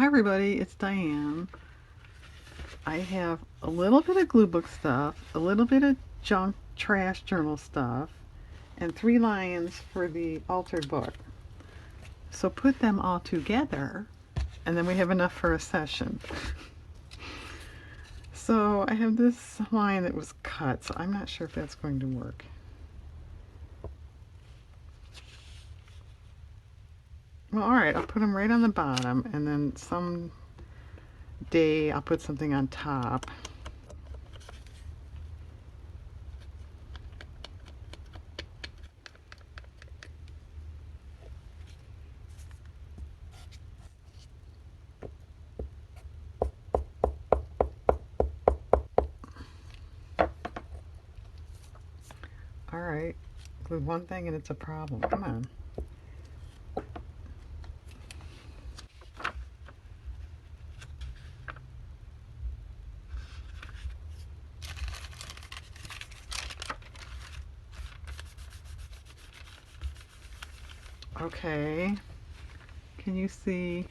everybody, it's Diane. I have a little bit of glue book stuff, a little bit of junk trash journal stuff, and 3 lions for the altered book. So put them all together, and then we have enough for a session. So I have this line that was cut, so I'm not sure if that's going to work. Well, alright, I'll put them right on the bottom, and then some day I'll put something on top. Alright, glue one thing and it's a problem. Come on. Okay, can you see?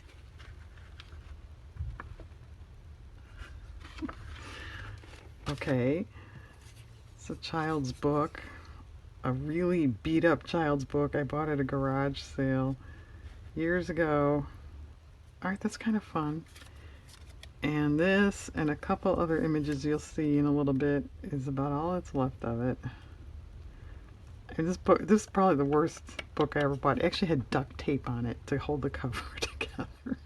Okay, it's a child's book, a really beat up child's book. I bought at a garage sale years ago. Alright, that's kind of fun. And this and a couple other images you'll see in a little bit is about all that's left of it. And this is probably the worst book I ever bought. It actually had duct tape on it to hold the cover together.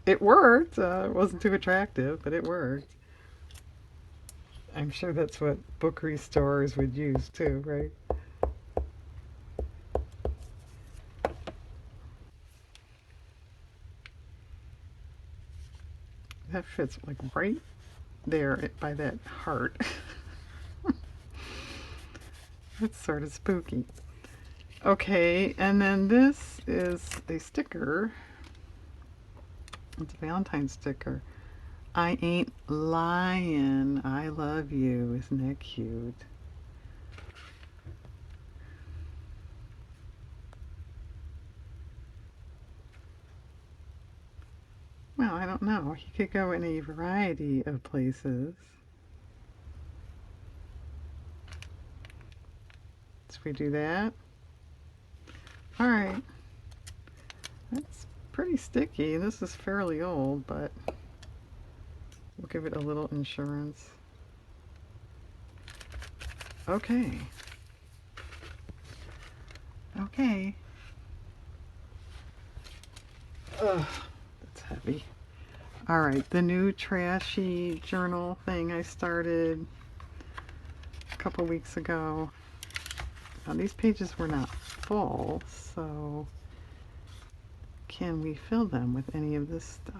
It worked. It wasn't too attractive, but it worked. I'm sure that's what book restorers would use too, right? That fits like right there by that heart. That's sort of spooky. Okay, and then this is a sticker. It's a Valentine's sticker. I ain't lying. I love you. Isn't that cute? Well, I don't know. He could go in a variety of places. So we do that. Alright. That's pretty sticky. This is fairly old, but we'll give it a little insurance. Okay. Okay. Ugh, that's heavy. Alright, the new trashy journal thing I started a couple weeks ago. Now these pages were not full, so can we fill them with any of this stuff?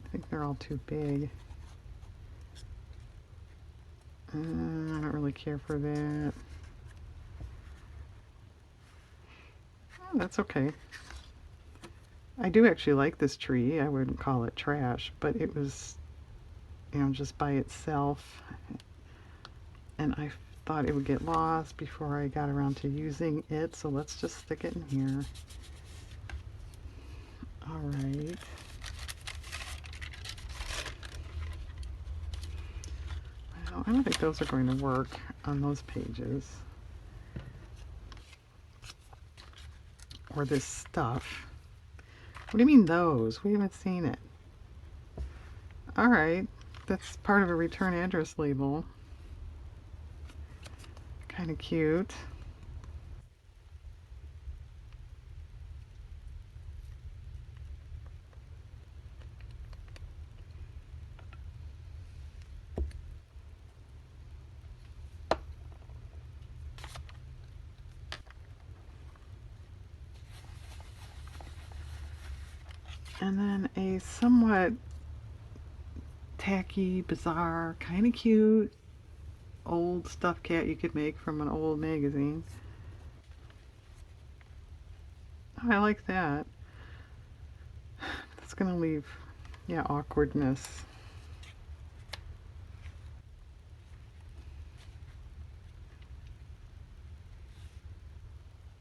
I think they're all too big. I don't really care for that. Oh, that's okay. I do actually like this tree. I wouldn't call it trash, but it was, just by itself. And I thought it would get lost before I got around to using it, so let's just stick it in here. Alright. Well, I don't think those are going to work on those pages. Or this stuff. What do you mean those? We haven't seen it. Alright, that's part of a return address label. Kind of cute. And then a somewhat tacky, bizarre, kind of cute old stuffed cat you could make from an old magazine. Oh, I like that. That's gonna leave, yeah, awkwardness.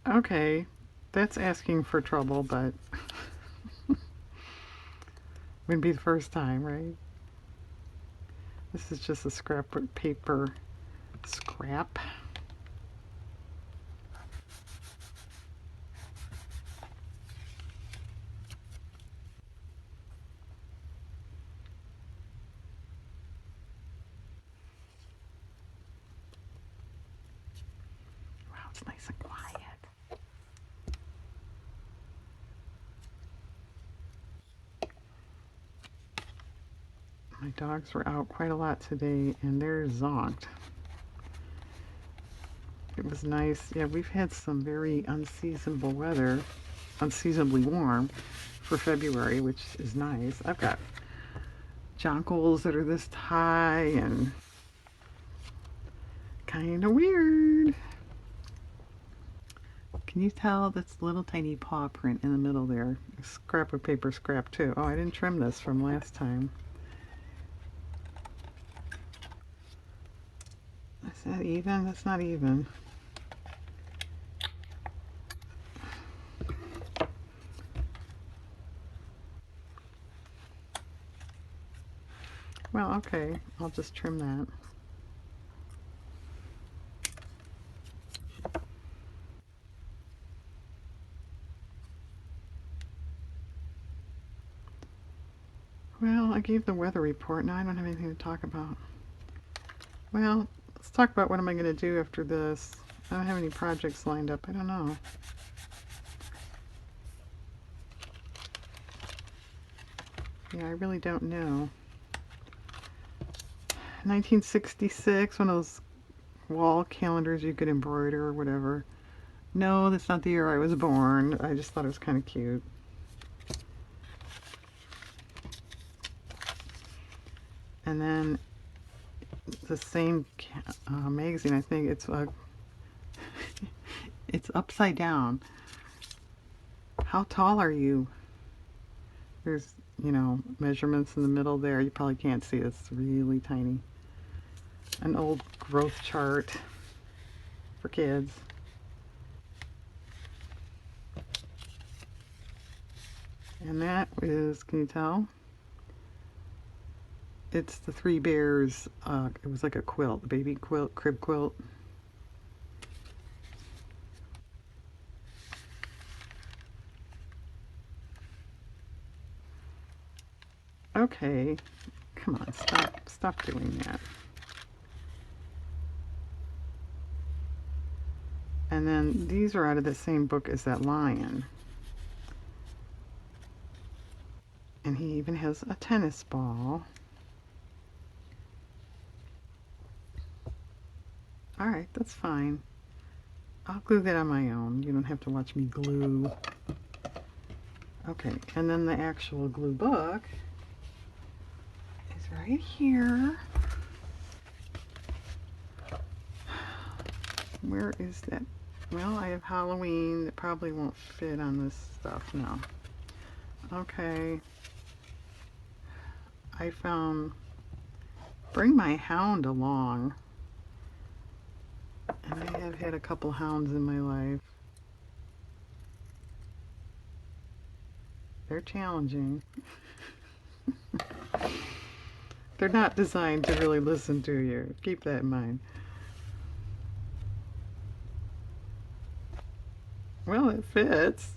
Okay, that's asking for trouble, but wouldn't be the first time, right? This is just a scrap paper scrap. Wow, it's nice and quiet. My dogs were out quite a lot today and they're zonked. It was nice. Yeah, we've had some very unseasonable weather, unseasonably warm for February, which is nice. I've got jonquils that are this high and kind of weird. Can you tell this little tiny paw print in the middle there? A scrap of paper scrap too. Oh, I didn't trim this from last time. Is that even? That's not even. Well, okay. I'll just trim that. Well, I gave the weather report. Now I don't have anything to talk about. Well, let's talk about what am I going to do after this. I don't have any projects lined up. I don't know. Yeah, I really don't know. 1966, one of those wall calendars you could embroider or whatever. No, that's not the year I was born. I just thought it was kind of cute. And then the same magazine, I think it's upside down. How tall are you? There's, measurements in the middle there. You probably can't see it. It's really tiny. An old growth chart for kids. And that is, can you tell? It's the Three Bears. It was like a quilt, baby quilt, crib quilt. Okay, come on, stop doing that. And then these are out of the same book as that lion. And he even has a tennis ball. All right, that's fine. I'll glue that on my own. You don't have to watch me glue. Okay, and then the actual glue book is right here. Where is that? Well, I have Halloween. That probably won't fit on this stuff now. Okay. I found Bring My Hound Along. And I have had a couple hounds in my life. They're challenging. They're not designed to really listen to you. Keep that in mind. Well, it fits.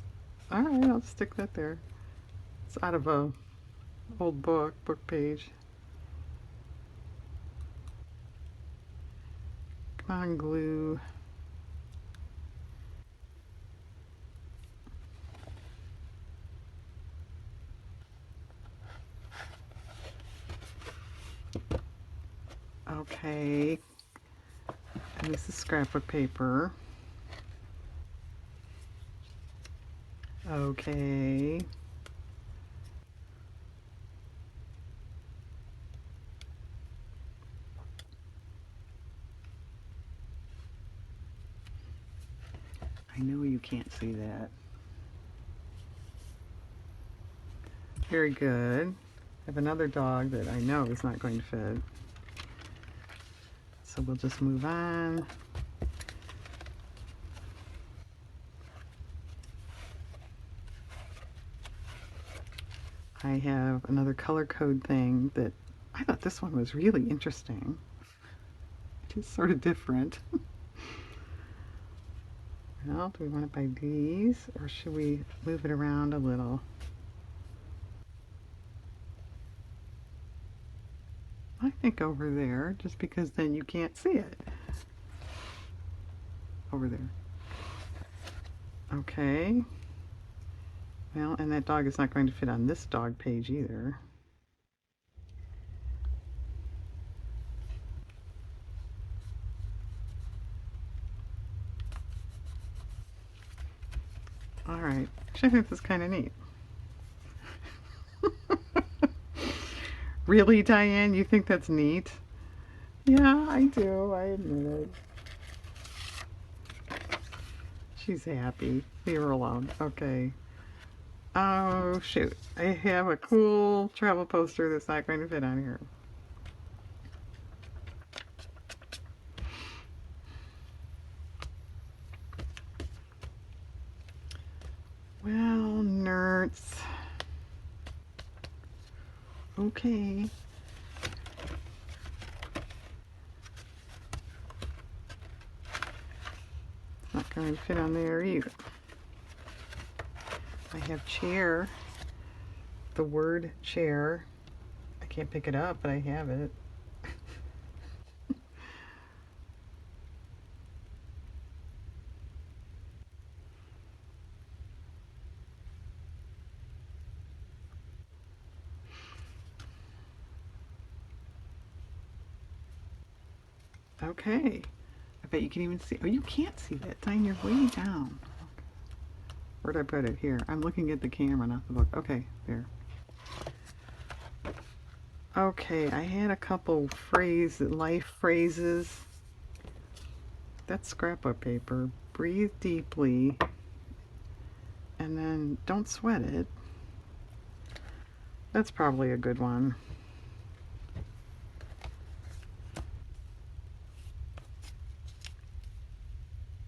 All right, I'll stick that there. It's out of a old book page. Come on, glue. Okay. And this is scrapbook paper. Okay. I know you can't see that. Very good. I have another dog that I know is not going to fit. So we'll just move on. I have another color code thing that I thought this one was really interesting. It's sort of different. Well, do we want it by these or should we move it around a little? I think over there, just because then you can't see it. Over there. Okay. Well, and that dog is not going to fit on this dog page either. All right. Actually, I think this is kind of neat. Really, Diane? You think that's neat? Yeah, I do. I admit it. She's happy. Leave her alone. Okay. Oh, shoot. I have a cool travel poster that's not going to fit on here. Well, nerds. Okay. Not going to fit on there either. I have chair. The word chair. I can't pick it up, but I have it. Okay. I bet you can even see. Oh, you can't see that. Diane, you're way down. Where'd I put it? Here. I'm looking at the camera, not the book. Okay, there. Okay, I had a couple life phrases. That's scrapbook paper. Breathe deeply. And then don't sweat it. That's probably a good one.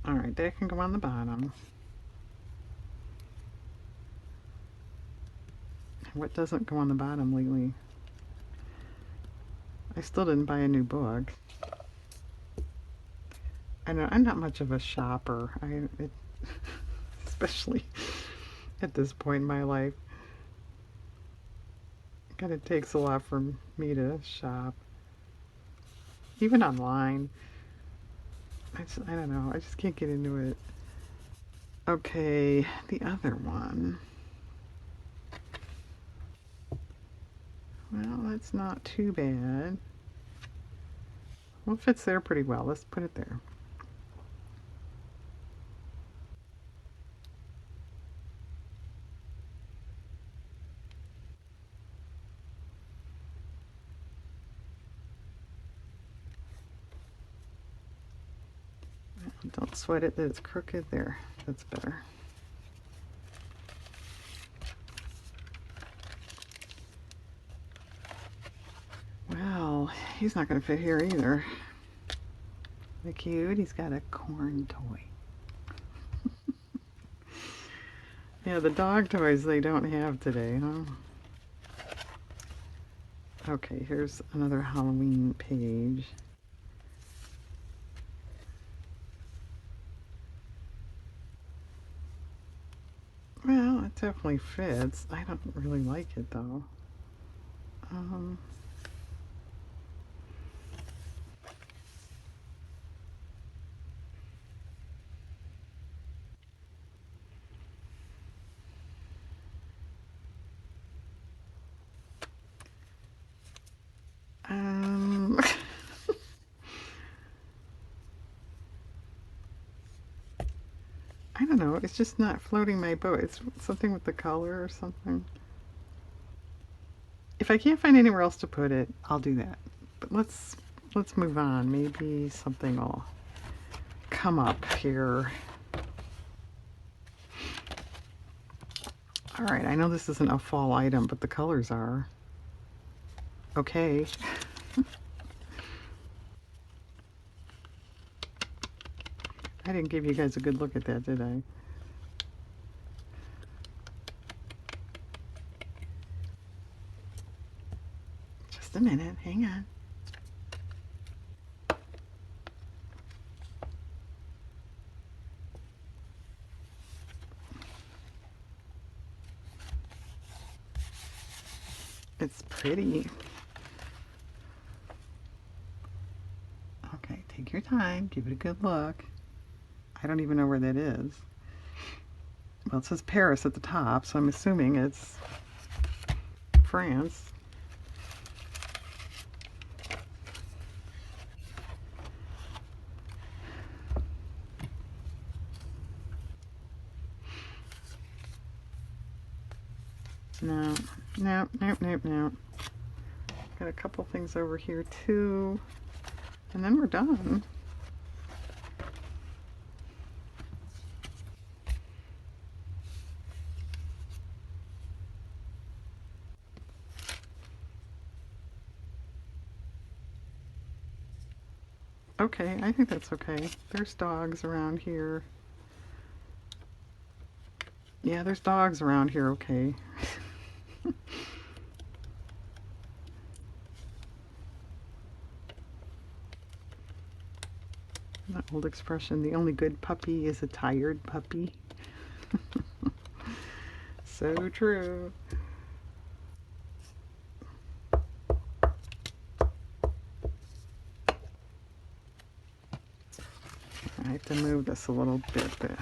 Alright, that can go on the bottom. What doesn't go on the bottom lately? I still didn't buy a new book. I know I'm not much of a shopper. Especially at this point in my life. It kind of takes a lot for me to shop. Even online. I don't know. I just can't get into it. Okay, the other one. Well, that's not too bad. Well, it fits there pretty well. Let's put it there. Don't sweat it that it's crooked there. That's better. Well, he's not going to fit here either. Isn't that cute? He's got a corn toy. Yeah, the dog toys they don't have today, huh? Okay, here's another Halloween page. Well, it definitely fits. I don't really like it though. Um, I don't know. It's just not floating my boat. It's something with the color or something. If I can't find anywhere else to put it, I'll do that. But let's move on. Maybe something will come up here. All right, I know this isn't a fall item, but the colors are. Okay. I didn't give you guys a good look at that, did I? Just a minute, hang on. It's pretty. Okay, take your time, give it a good look. I don't even know where that is. Well, it says Paris at the top, so I'm assuming it's France. No, no, nope, nope, nope. Got a couple things over here too, and then we're done. Okay, I think that's okay. There's dogs around here. Yeah, there's dogs around here, okay. That old expression, the only good puppy is a tired puppy. So true. I have to move this a little bit there.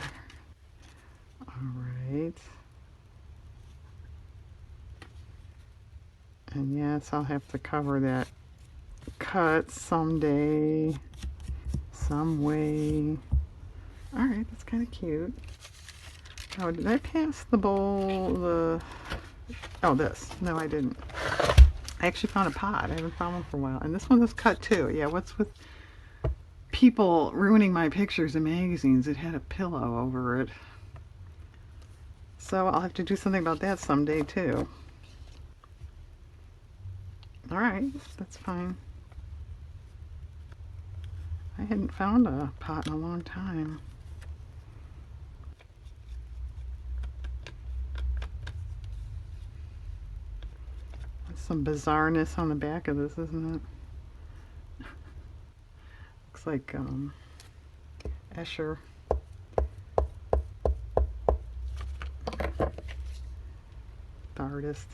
Alright. And yes, I'll have to cover that cut someday, some way. Alright, that's kind of cute. Oh, did I pass the bowl? Oh, this. No, I didn't. I actually found a pot. I haven't found one for a while. And this one was cut too. Yeah, what's with people ruining my pictures in magazines? It had a pillow over it. So I'll have to do something about that someday too. Alright, that's fine. I hadn't found a pot in a long time. There's some bizarreness on the back of this, isn't it? Looks like Escher. The artist.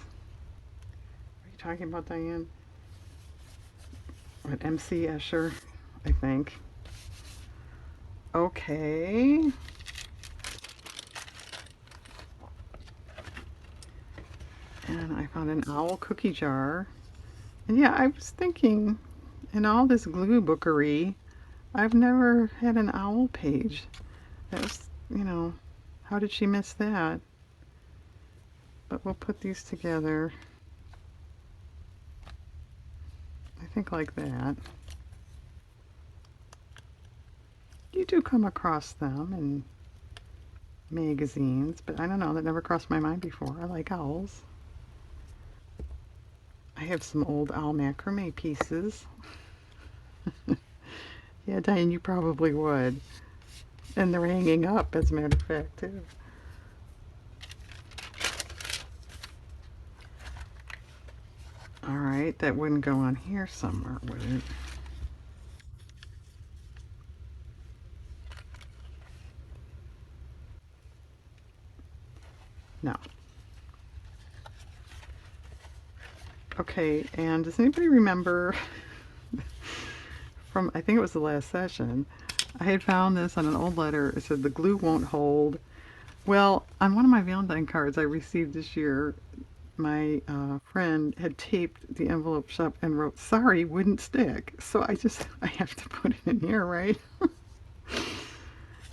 What are you talking about, Diane? What, MC Escher, I think. Okay. And I found an owl cookie jar. And yeah, I was thinking, in all this glue bookery, I've never had an owl page. That was, you know, how did she miss that? But we'll put these together. I think like that. You do come across them in magazines, but I don't know, that never crossed my mind before. I like owls. I have some old owl macrame pieces. Yeah, Diane, you probably would. And they're hanging up, as a matter of fact, too. Alright, that wouldn't go on here somewhere, would it? No. Okay, and does anybody remember from, I think it was the last session, I had found this on an old letter. It said, the glue won't hold. Well, on one of my Valentine cards I received this year, my friend had taped the envelope shut and wrote, sorry, wouldn't stick. So I have to put it in here, right? And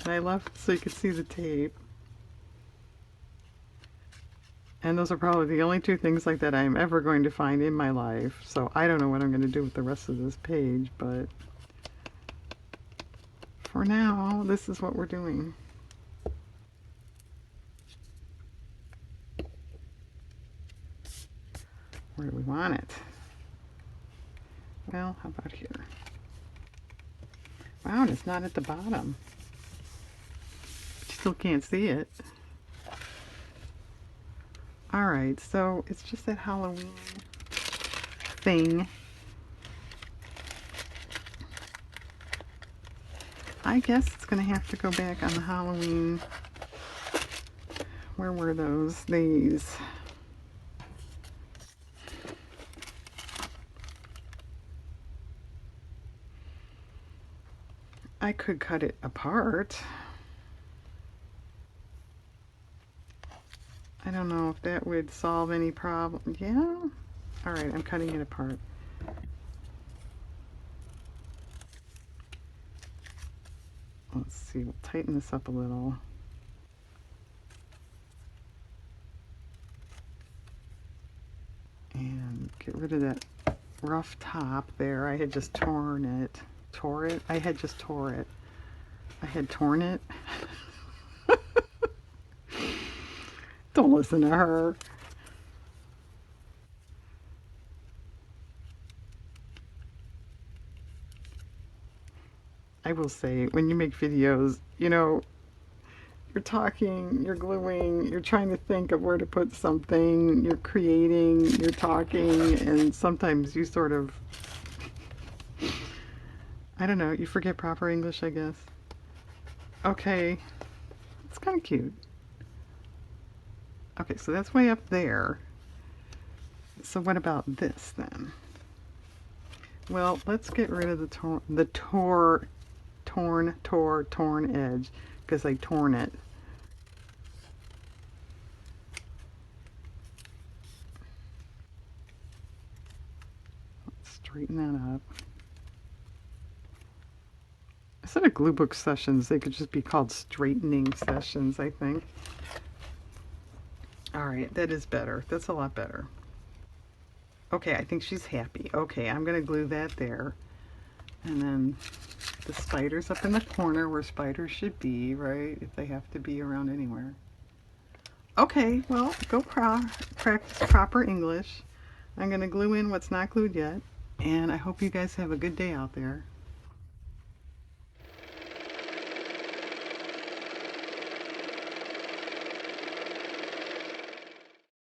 I left so you could see the tape. And those are probably the only two things like that I'm ever going to find in my life. So I don't know what I'm going to do with the rest of this page, but for now, this is what we're doing. Where do we want it? Well, how about here? Wow, and it's not at the bottom. But you still can't see it. Alright, so it's just that Halloween thing. I guess it's going to have to go back on the Halloween. Where were those? These. I could cut it apart. I don't know if that would solve any problem. Yeah? Alright, I'm cutting it apart. Let's see, we'll tighten this up a little. And get rid of that rough top there. I had just torn it. Tore it? I had just tore it. I had torn it. Don't listen to her. I will say, when you make videos, you know, you're talking, you're gluing, you're trying to think of where to put something, you're creating, you're talking, and sometimes you sort of, I don't know, you forget proper English, I guess. Okay, it's kind of cute. Okay, so that's way up there. So what about this then? Well, let's get rid of the torn edge, because I torn it. Let's straighten that up. Instead of glue book sessions, they could just be called straightening sessions, I think. Alright, that is better. That's a lot better. Okay, I think she's happy. Okay, I'm going to glue that there. And then the spider's up in the corner where spiders should be, right? If they have to be around anywhere. Okay, well, go practice proper English. I'm going to glue in what's not glued yet. And I hope you guys have a good day out there.